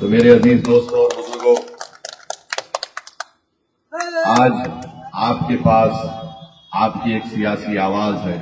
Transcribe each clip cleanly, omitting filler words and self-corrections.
तो मेरे अजीज दोस्तों और बुजुर्गों, आज आपके पास आपकी एक सियासी आवाज है।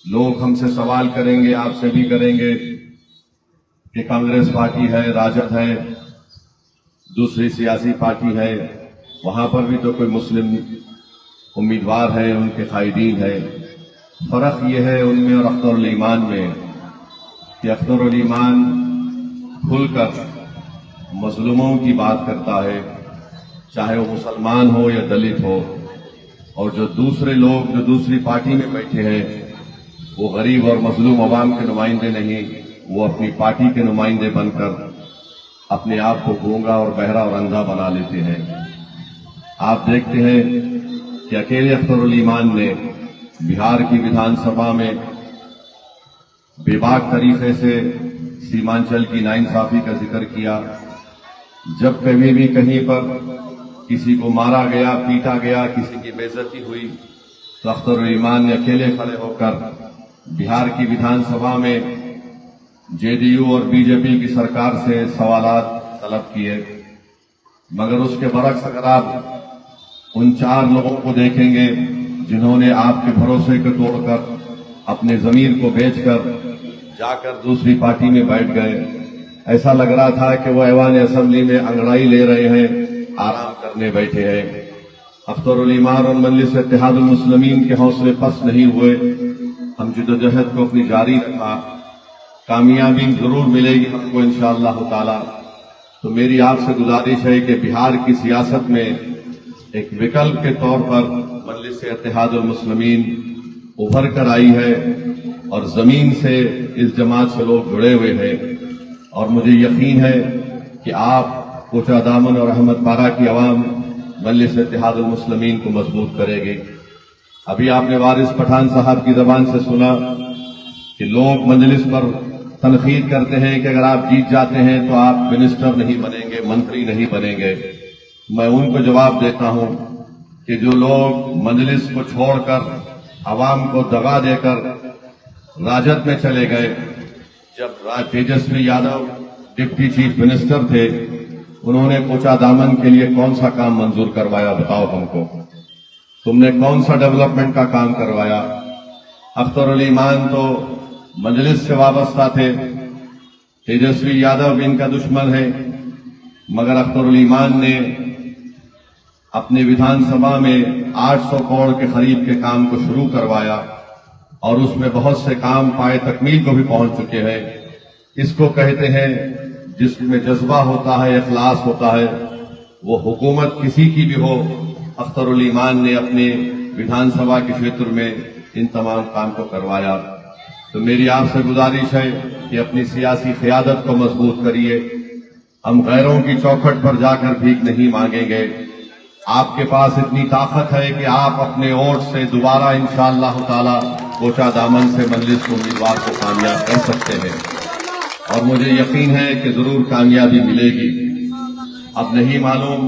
लोग हमसे सवाल करेंगे, आपसे भी करेंगे कि कांग्रेस पार्टी है, राजद है, दूसरी सियासी पार्टी है, वहां पर भी तो कोई मुस्लिम उम्मीदवार है, उनके कायदीन है। फर्क यह है उनमें और अख्तरुल ईमान में कि अख्तरुल ईमान खुलकर मजलूमों की बात करता है, चाहे वो मुसलमान हो या दलित हो। और जो दूसरे लोग जो दूसरी पार्टी में बैठे हैं वो गरीब और मजलूम अवाम के नुमाइंदे नहीं, वो अपनी पार्टी के नुमाइंदे बनकर अपने आप को गूंगा और बहरा और अंधा बना लेते हैं। आप देखते हैं कि अकेले अख्तरुल ईमान ने बिहार की विधानसभा में बेबाक तरीके से सीमांचल की नाइंसाफी का जिक्र किया। जब कभी भी कहीं पर किसी को मारा गया, पीटा गया, किसी की बेइज्जती हुई, तो अख्तरुल ईमान ने अकेले खड़े होकर बिहार की विधानसभा में जेडीयू और बीजेपी की सरकार से सवालात तलब किए। मगर उसके बरक्स अगर आप उन 4 लोगों को देखेंगे जिन्होंने आपके भरोसे को तोड़कर अपने जमीर को बेचकर जाकर दूसरी पार्टी में बैठ गए, ऐसा लग रहा था कि वो ऐवान असेंबली में अंगड़ाई ले रहे हैं, आराम करने बैठे हैं। अख्तरुल ईमान और मजलिस इत्तेहादुल मुस्लिमीन के हौसले पस्त नहीं हुए। हम जिद्दोजहद को अपनी जारी रखा, कामयाबी जरूर मिलेगी हमको इंशाअल्लाह ताला। तो मेरी आपसे गुजारिश है कि बिहार की सियासत में एक विकल्प के तौर पर मजलिस इत्तेहादुल मुस्लिमीन उभर कर आई है और जमीन से इस जमात से लोग जुड़े हुए हैं। और मुझे यकीन है कि आप कोचा दामन और अहमदपारा की आवाम मजलिस इत्तेहादुल मुस्लिमीन को मजबूत करेगी। अभी आपने वारिस पठान साहब की जबान से सुना कि लोग मजलिस पर तनकीद करते हैं कि अगर आप जीत जाते हैं तो आप मिनिस्टर नहीं बनेंगे, मंत्री नहीं बनेंगे। मैं उनको जवाब देता हूं कि जो लोग मजलिस को छोड़कर आवाम को दगा देकर राजद में चले गए, जब Tejashwi Yadav deputy chief minister थे, उन्होंने कोचा दामन के लिए कौन सा काम मंजूर करवाया? बताओ हमको, तुमने कौन सा डेवलपमेंट का काम करवाया? अख्तरुल ईमान तो मजलिस से वाबस्ता थे, तेजस्वी यादव इनका दुश्मन है, मगर अख्तरुल ईमान ने अपने विधानसभा में 800 करोड़ के करीब के काम को शुरू करवाया और उसमें बहुत से काम पाए तकमील को भी पहुंच चुके हैं। इसको कहते हैं जिसमें जज्बा होता है, इखलास होता है, वो हुकूमत किसी की भी हो। अख्तरुल ईमान ने अपने विधानसभा के क्षेत्र में इन तमाम काम को करवाया। तो मेरी आपसे गुजारिश है कि अपनी सियासी क़यादत को मजबूत करिए। हम गैरों की चौखट पर जाकर भीख नहीं मांगेंगे। आपके पास इतनी ताकत है कि आप अपने वोट से दोबारा इंशाअल्लाह ताला कोचा दामन से मजलिस उम्मीदवार को कामयाब कर सकते हैं और मुझे यकीन है कि जरूर कामयाबी मिलेगी। अब नहीं मालूम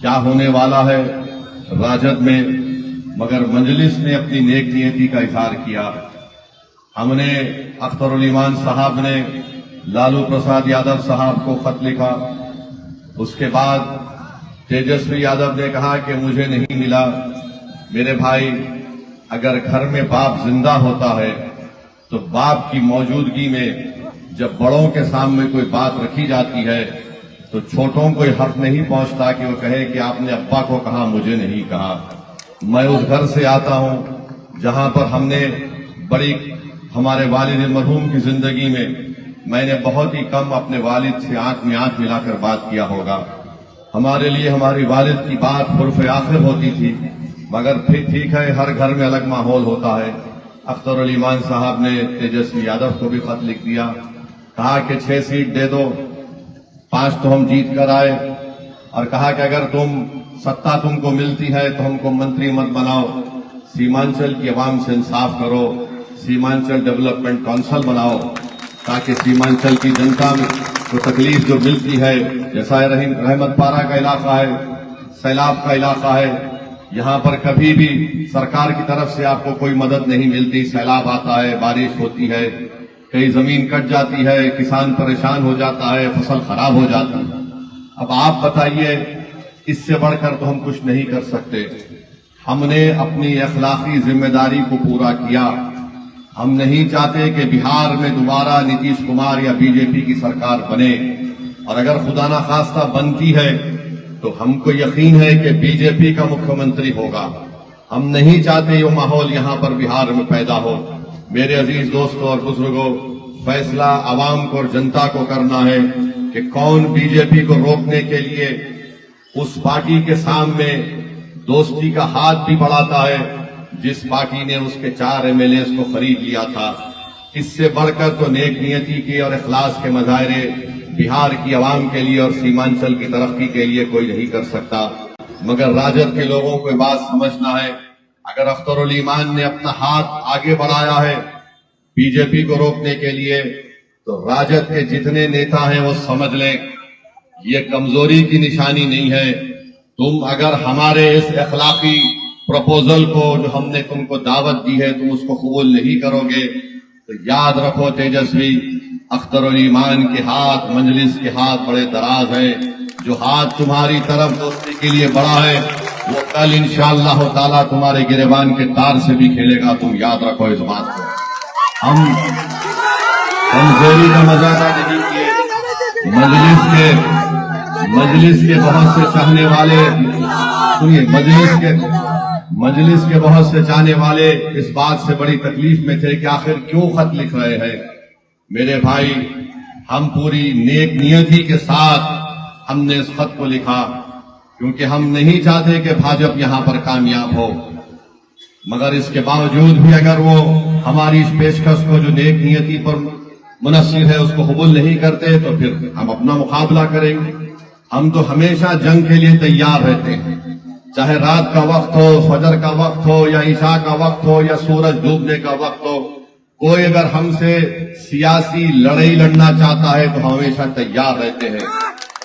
क्या होने वाला है राजद में, मगर मजलिस ने अपनी नेक नीयती का इजहार किया। हमने अख्तरुल ईमान साहब ने लालू प्रसाद यादव साहब को खत लिखा। उसके बाद तेजस्वी यादव ने कहा कि मुझे नहीं मिला। मेरे भाई, अगर घर में बाप जिंदा होता है तो बाप की मौजूदगी में जब बड़ों के सामने कोई बात रखी जाती है तो छोटों को हक नहीं पहुंचता कि वो कहे कि आपने अब्बा को कहा, मुझे नहीं कहा। मैं उस घर से आता हूं जहां पर हमने हमारे वालिद मरहूम की जिंदगी में मैंने बहुत ही कम अपने वालिद से आंख में आंख मिलाकर बात किया होगा। हमारे लिए हमारी वालिद की बात उर्फ आखिर होती थी, मगर फिर ठीक है, हर घर में अलग माहौल होता है। अख्तरुल ईमान साहब ने तेजस्वी यादव को भी खत लिख दिया, कहा कि 6 सीट दे दो, 5 तो हम जीत कर आए, और कहा कि अगर सत्ता तुमको मिलती है तो हमको मंत्री मत बनाओ, सीमांचल की आवाम से इंसाफ करो, सीमांचल डेवलपमेंट काउंसिल बनाओ ताकि सीमांचल की जनता में को तकलीफ जो मिलती है, जैसा रहमतपारा का इलाका है, सैलाब का इलाका है, यहाँ पर कभी भी सरकार की तरफ से आपको कोई मदद नहीं मिलती। सैलाब आता है, बारिश होती है, कई जमीन कट जाती है, किसान परेशान हो जाता है, फसल खराब हो जाती है। अब आप बताइए, इससे बढ़कर तो हम कुछ नहीं कर सकते। हमने अपनी अखलाकी जिम्मेदारी को पूरा किया। हम नहीं चाहते कि बिहार में दोबारा नीतीश कुमार या बीजेपी की सरकार बने, और अगर खुदा ना खास्ता बनती है तो हमको यकीन है कि बीजेपी का मुख्यमंत्री होगा। हम नहीं चाहते ये माहौल यहां पर बिहार में पैदा हो। मेरे अजीज दोस्तों और बुजुर्गों, फैसला आवाम को और जनता को करना है कि कौन बीजेपी को रोकने के लिए उस पार्टी के सामने दोस्ती का हाथ भी बढ़ाता है जिस पार्टी ने उसके 4 एमएलए को खरीद लिया था। इससे बढ़कर तो नेक नियति के और इखलास के मजाहरे बिहार की आवाम के लिए और सीमांचल की तरक्की के लिए कोई नहीं कर सकता। मगर राजद के लोगों को बात समझना है, अगर अख्तरुल ईमान ने अपना हाथ आगे बढ़ाया है बीजेपी को रोकने के लिए, तो राजद के जितने नेता हैं वो समझ लें ये कमजोरी की निशानी नहीं है। तुम अगर हमारे इस अखलाकी प्रपोजल को जो हमने तुमको दावत दी है तुम उसको कबूल नहीं करोगे, तो याद रखो तेजस्वी, अख्तरुल ईमान के हाथ, मजलिस के हाथ बड़े दराज हैं। जो हाथ तुम्हारी तरफ दोस्ती के लिए बड़ा है वो कल इंशाअल्लाह ताला तुम्हारे गिरेबान के तार से भी खेलेगा। तुम याद रखो इस बात को। हम कमजोरी का मजाक नहीं किए। मजलिस के बहुत से चाहने वाले, सुनिए, मजलिस के बहुत से चाहने वाले इस बात से बड़ी तकलीफ में थे कि आखिर क्यों खत लिख रहे हैं। मेरे भाई, हम पूरी नेक नियति के साथ हमने इस खत को लिखा क्योंकि हम नहीं चाहते कि भाजपा यहां पर कामयाब हो। मगर इसके बावजूद भी अगर वो हमारी इस पेशकश को जो नेक नियति पर मुनस्सिर है उसको कबूल नहीं करते तो फिर हम अपना मुकाबला करेंगे। हम तो हमेशा जंग के लिए तैयार रहते हैं, चाहे रात का वक्त हो, फजर का वक्त हो, या ईशा का वक्त हो, या सूरज डूबने का वक्त हो। कोई अगर हमसे सियासी लड़ाई लड़ना चाहता है तो हमेशा तैयार रहते हैं।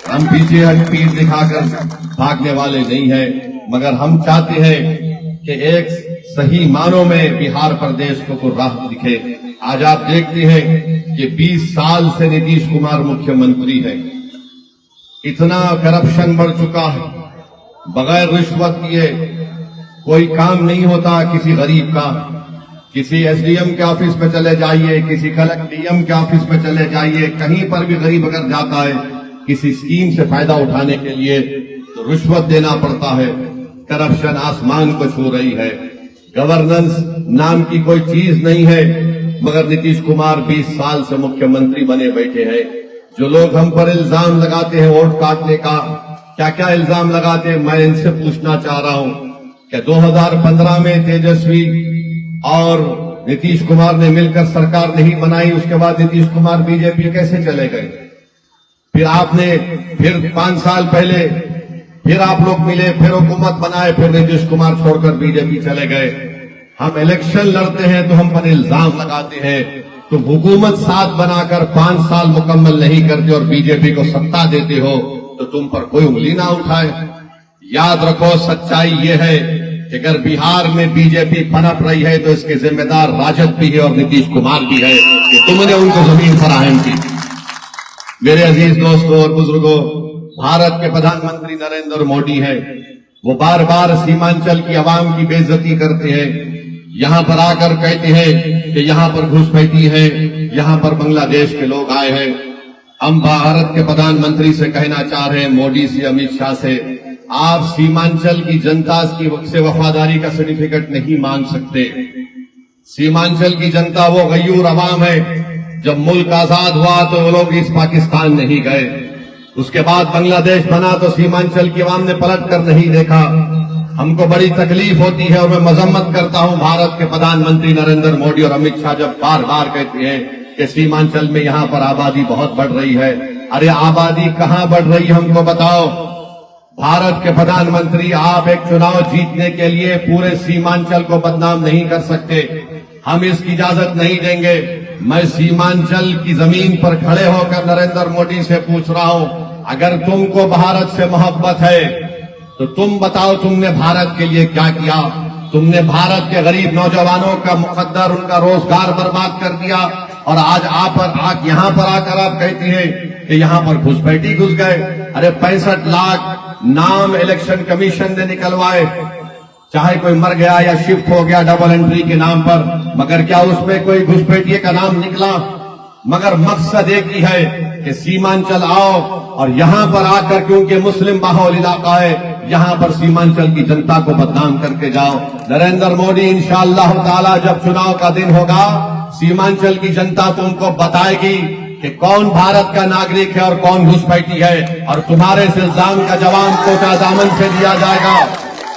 हम पीछे हट पीठ दिखाकर भागने वाले नहीं है, मगर हम चाहते हैं कि एक सही मानों में बिहार प्रदेश को राह दिखे। आज आप देखते हैं कि 20 साल से नीतीश कुमार मुख्यमंत्री है, इतना करप्शन बढ़ चुका है, बगैर रिश्वत किए कोई काम नहीं होता किसी गरीब का। किसी एसडीएम के ऑफिस में चले जाइए, किसी कलेक्टर डीएम के ऑफिस में चले जाइए, कहीं पर भी गरीब अगर जाता है किसी स्कीम से फायदा उठाने के लिए तो रिश्वत देना पड़ता है। करप्शन आसमान को छू रही है, गवर्नेंस नाम की कोई चीज नहीं है। मगर नीतीश कुमार 20 साल से मुख्यमंत्री बने बैठे हैं। जो लोग हम पर इल्जाम लगाते हैं वोट काटने का, क्या क्या इल्जाम लगाते हैं, मैं इनसे पूछना चाह रहा हूं कि 2015 में तेजस्वी और नीतीश कुमार ने मिलकर सरकार नहीं बनाई, उसके बाद नीतीश कुमार बीजेपी कैसे चले गए? फिर आपने 5 साल पहले फिर आप लोग मिले, फिर हुकूमत बनाए, फिर नीतीश कुमार छोड़कर बीजेपी चले गए। हम इलेक्शन लड़ते हैं तो हम पर इल्जाम लगाते हैं, तो हुकूमत साथ बनाकर 5 साल मुकम्मल नहीं करते और बीजेपी को सत्ता देते हो तो तुम पर कोई उंगली ना उठाए। याद रखो, सच्चाई ये है कि अगर बिहार में बीजेपी पनप रही है तो इसके जिम्मेदार राजद भी है और नीतीश कुमार भी है कि तुमने उनको जमीन फराहम की। मेरे अजीज दोस्तों और बुजुर्गों, भारत के प्रधानमंत्री नरेंद्र मोदी हैं, वो बार बार सीमांचल की आवाम की बेइज्जती करते हैं। यहां पर आकर कहते हैं कि यहां पर घुसपैठी है, यहां पर बांग्लादेश के लोग आए हैं। हम भारत के प्रधानमंत्री से कहना चाह रहे हैं, मोदी से, अमित शाह से, आप सीमांचल की जनता से वफादारी का सर्टिफिकेट नहीं मांग सकते। सीमांचल की जनता वो गयूर अवाम है, जब मुल्क आजाद हुआ तो वो लोग इस पाकिस्तान नहीं गए, उसके बाद बांग्लादेश बना तो सीमांचल की आवाम ने पलट कर नहीं देखा। हमको बड़ी तकलीफ होती है और मैं मजम्मत करता हूं भारत के प्रधानमंत्री नरेंद्र मोदी और अमित शाह जब बार बार कहते हैं कि सीमांचल में यहां पर आबादी बहुत बढ़ रही है। अरे आबादी कहां बढ़ रही है हमको बताओ। भारत के प्रधानमंत्री, आप एक चुनाव जीतने के लिए पूरे सीमांचल को बदनाम नहीं कर सकते, हम इसकी इजाजत नहीं देंगे। मैं सीमांचल की जमीन पर खड़े होकर नरेंद्र मोदी से पूछ रहा हूं, अगर तुमको भारत से मोहब्बत है तो तुम बताओ तुमने भारत के लिए क्या किया। तुमने भारत के गरीब नौजवानों का मुकद्दर, उनका रोजगार बर्बाद कर दिया, और आज आप यहां पर आकर आप कहती हैं कि यहां पर घुसपैठी घुस गए। अरे 65 लाख नाम इलेक्शन कमीशन ने निकलवाए, चाहे कोई मर गया या शिफ्ट हो गया डबल एंट्री के नाम पर, मगर क्या उसमें कोई घुसपैठिए का नाम निकला? मगर मकसद एक ही है कि सीमांचल आओ और यहां पर आकर, क्योंकि मुस्लिम बाहुल इलाका है, यहां पर सीमांचल की जनता को बदनाम करके जाओ। नरेंद्र मोदी इंशाअल्लाह ताला जब चुनाव का दिन होगा, सीमांचल की जनता तुमको बताएगी कि कौन भारत का नागरिक है और कौन घुसपैठी है, और तुम्हारे इस इल्जाम का जवाब कोटा दामन से दिया जाएगा,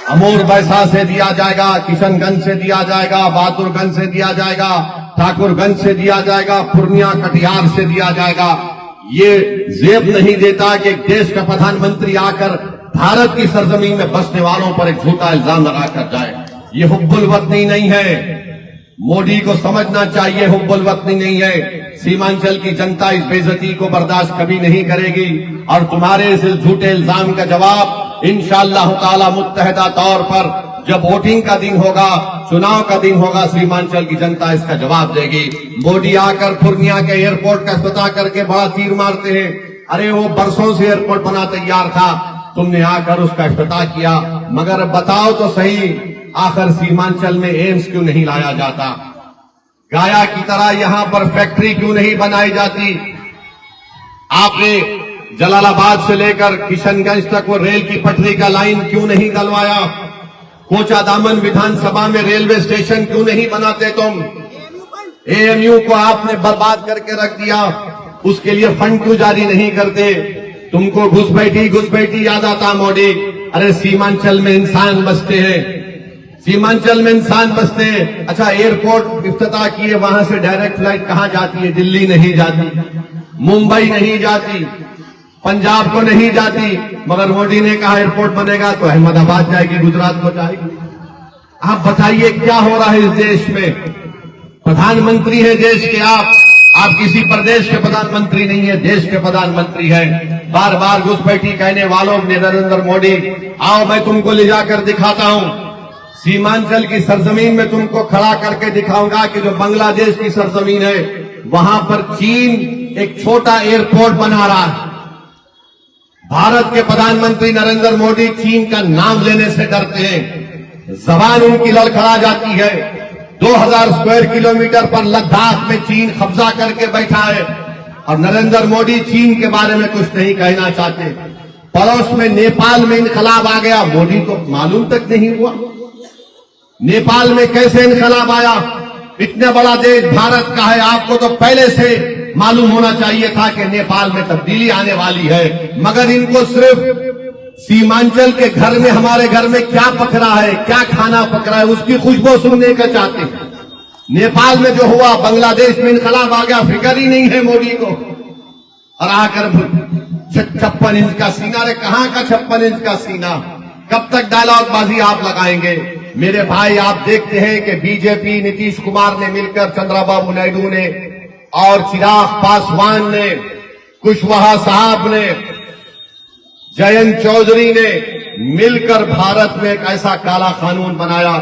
अमूर बैसा से दिया जाएगा, किशनगंज से दिया जाएगा, बहादुरगंज से दिया जाएगा, ठाकुरगंज से दिया जाएगा, पूर्णिया कटिहार से दिया जाएगा। ये जेब नहीं देता कि देश का प्रधानमंत्री आकर भारत की सरजमीन में बसने वालों पर एक झूठा इल्जाम लगाकर जाए। ये हुब्बुल वतनी नहीं है, मोदी को समझना चाहिए हुब्बुल वतनी नहीं है। सीमांचल की जनता इस बेइज्जती को बर्दाश्त कभी नहीं करेगी, और तुम्हारे इस झूठे इल्जाम का जवाब इंशाअल्लाह ताला मुत्तहदा तौर पर जब वोटिंग का दिन होगा, चुनाव का दिन होगा, सीमांचल की जनता इसका जवाब देगी। मोदी आकर पूर्णिया के एयरपोर्ट का इफ्तिताह करके बड़ा तीर मारते हैं। अरे वो बरसों से एयरपोर्ट बना तैयार था, तुमने आकर उसका इफ्तिताह किया, मगर बताओ तो सही, आखिर सीमांचल में एम्स क्यों नहीं लाया जाता? गाया की तरह यहां पर फैक्ट्री क्यों नहीं बनाई जाती? आपने जलालाबाद से लेकर किशनगंज तक वो रेल की पटरी का लाइन क्यों नहीं डलवाया? कोचा दामन विधानसभा में रेलवे स्टेशन क्यों नहीं बनाते तुम? एएमयू को आपने बर्बाद करके रख दिया, उसके लिए फंड क्यों जारी नहीं करते? तुमको घुसपैठी याद आता मोदी। अरे सीमांचल में इंसान बसते हैं, सीमांचल में इंसान बसते हैं। अच्छा, एयरपोर्ट इफ्तिताह किए, वहां से डायरेक्ट फ्लाइट कहां जाती है? दिल्ली नहीं जाती, मुंबई नहीं जाती, पंजाब को नहीं जाती, मगर मोदी ने कहा एयरपोर्ट बनेगा तो अहमदाबाद जाएगी, गुजरात को जाएगी। आप बताइए क्या हो रहा है इस देश में? प्रधानमंत्री है देश के आप किसी प्रदेश के प्रधानमंत्री नहीं है, देश के प्रधानमंत्री है। बार बार घुसपैठी कहने वालों ने नरेंद्र मोदी, आओ मैं तुमको ले जाकर दिखाता हूं, सीमांचल की सरजमीन में तुमको खड़ा करके दिखाऊंगा कि जो बांग्लादेश की सरजमीन है, वहां पर चीन एक छोटा एयरपोर्ट बना रहा है। भारत के प्रधानमंत्री नरेंद्र मोदी चीन का नाम लेने से डरते हैं, जबान उनकी लड़खड़ा जाती है। 2000 स्क्वायर किलोमीटर पर लद्दाख में चीन कब्जा करके बैठा है, और नरेंद्र मोदी चीन के बारे में कुछ नहीं कहना चाहते। पड़ोस में नेपाल में इनकलाब आ गया, मोदी को मालूम तक नहीं हुआ नेपाल में कैसे इनकलाब आया। इतना बड़ा देश भारत का है, आपको तो पहले से मालूम होना चाहिए था कि नेपाल में तब्दीली आने वाली है, मगर इनको सिर्फ सीमांचल के घर में, हमारे घर में क्या पक रहा है, क्या खाना पक रहा है, उसकी खुशबू सुनने का चाहते हैं। नेपाल में जो हुआ, बांग्लादेश में इनकलाब आ गया, फिक्र ही नहीं है मोदी को। और आकर 56 इंच का सीना, रे कहां का 56 इंच का सीना? कब तक डायलॉगबाजी आप लगाएंगे? मेरे भाई, आप देखते हैं कि बीजेपी नीतीश कुमार ने मिलकर, चंद्रबाबू नायडू ने और चिराग पासवान ने, कुशवाहा साहब ने, जयंत चौधरी ने मिलकर भारत में एक ऐसा काला कानून बनाया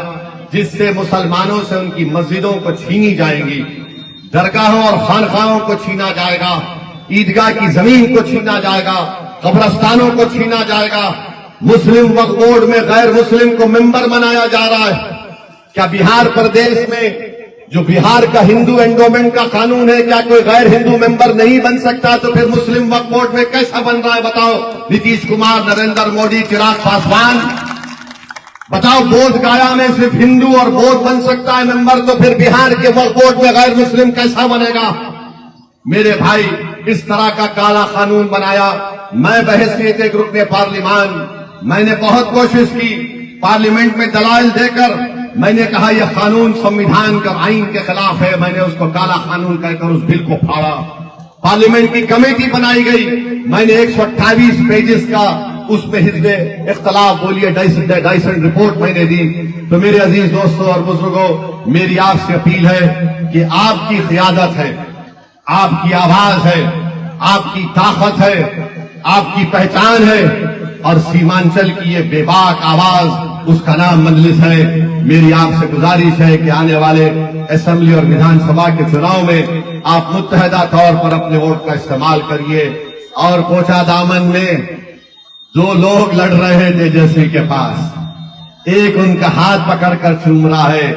जिससे मुसलमानों से उनकी मस्जिदों को छीनी जाएंगी, दरगाहों और खानखाहों को छीना जाएगा, ईदगाह की जमीन को छीना जाएगा, कब्रस्तानों को छीना जाएगा। मुस्लिम वक्फ बोर्ड में गैर मुस्लिम को मेंबर बनाया जा रहा है। क्या बिहार प्रदेश में जो बिहार का हिंदू एंडोमेंट का कानून है, क्या कोई गैर हिंदू मेंबर नहीं बन सकता? तो फिर मुस्लिम वक्फ बोर्ड में कैसा बन रहा है बताओ? नीतीश कुमार, नरेंद्र मोदी, चिराग पासवान, बताओ। बोध गया में सिर्फ हिंदू और बौद्ध बन सकता है मेंबर, तो फिर बिहार के वक्फ बोर्ड में गैर मुस्लिम कैसा बनेगा? मेरे भाई, इस तरह का काला कानून बनाया। मैं बहसीयत एक रुकने पार्लिमान, मैंने बहुत कोशिश की, पार्लियामेंट में दलाइल देकर मैंने कहा यह कानून संविधान का आइन के खिलाफ है। मैंने उसको काला कानून कहकर उस बिल को फाड़ा। पार्लियामेंट की कमेटी बनाई गई, मैंने 128 पेजेस का उसमें हिस्से इख्तलाफ बोलिए डाइसन रिपोर्ट मैंने दी। तो मेरे अजीज दोस्तों और बुजुर्गों, मेरी आपसे अपील है कि आपकी क़ियादत है, आपकी आवाज है, आपकी ताकत है, आपकी पहचान है, और सीमांचल की ये बेबाक आवाज, उसका नाम मजलिस है। मेरी आपसे गुजारिश है कि आने वाले असेंबली और विधानसभा के चुनाव में आप मुत्तहदा तौर पर अपने वोट का इस्तेमाल करिए। और कोचा दामन में 2 लोग लड़ रहे हैं तेजस्वी के पास, एक उनका हाथ पकड़कर चूम रहा है,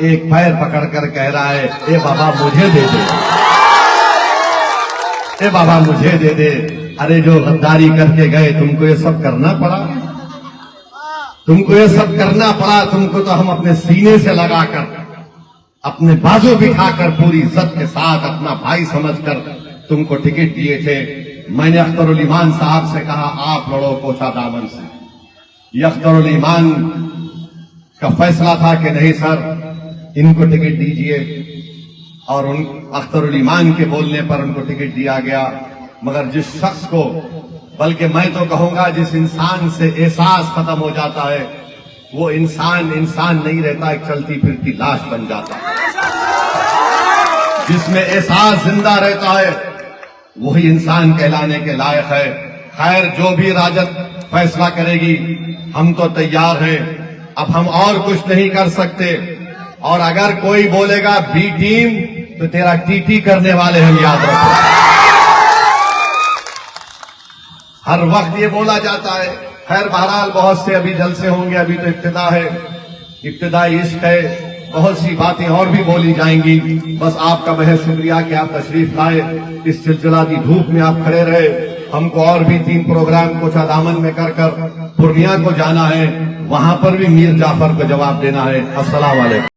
एक पैर पकड़कर कह रहा है ए बाबा मुझे दे दे, ए बाबा मुझे दे दे। अरे जो गद्दारी करके गए तुमको ये सब करना पड़ा, तुमको ये सब करना पड़ा। तुमको तो हम अपने सीने से लगाकर, अपने बाजू बिठाकर, पूरी इज्जत के साथ अपना भाई समझकर तुमको टिकट दिए थे। मैंने अख्तरुल ईमान साहब से कहा आप लड़ो कोचा दामन से। ये अख्तरुल ईमान का फैसला था कि नहीं सर इनको टिकट दीजिए, और उन अख्तरुल ईमान के बोलने पर उनको टिकट दिया गया। मगर जिस शख्स को, बल्कि मैं तो कहूंगा जिस इंसान से एहसास खत्म हो जाता है, वो इंसान नहीं रहता, एक चलती फिरती लाश बन जाता है। जिसमें एहसास जिंदा रहता है वही इंसान कहलाने के लायक है। खैर जो भी राजद फैसला करेगी हम तो तैयार हैं। अब हम और कुछ नहीं कर सकते, और अगर कोई बोलेगा बी टीम तो तेरा टीटी करने वाले हम, याद रखो। हर वक्त ये बोला जाता है। खैर बहरहाल बहुत से अभी जलसे होंगे, अभी तो इब्तिदा है, इब्तिदाई इश्क है, बहुत सी बातें और भी बोली जाएंगी। बस आपका बहुत शुक्रिया कि आप तशरीफ लाए, इस चिलचिलाती धूप में आप खड़े रहे। हमको और भी 3 प्रोग्राम कोचा दामन में कर पूर्णिया को जाना है, वहां पर भी मीर जाफर को जवाब देना है। अस्सलाम वालेकुम।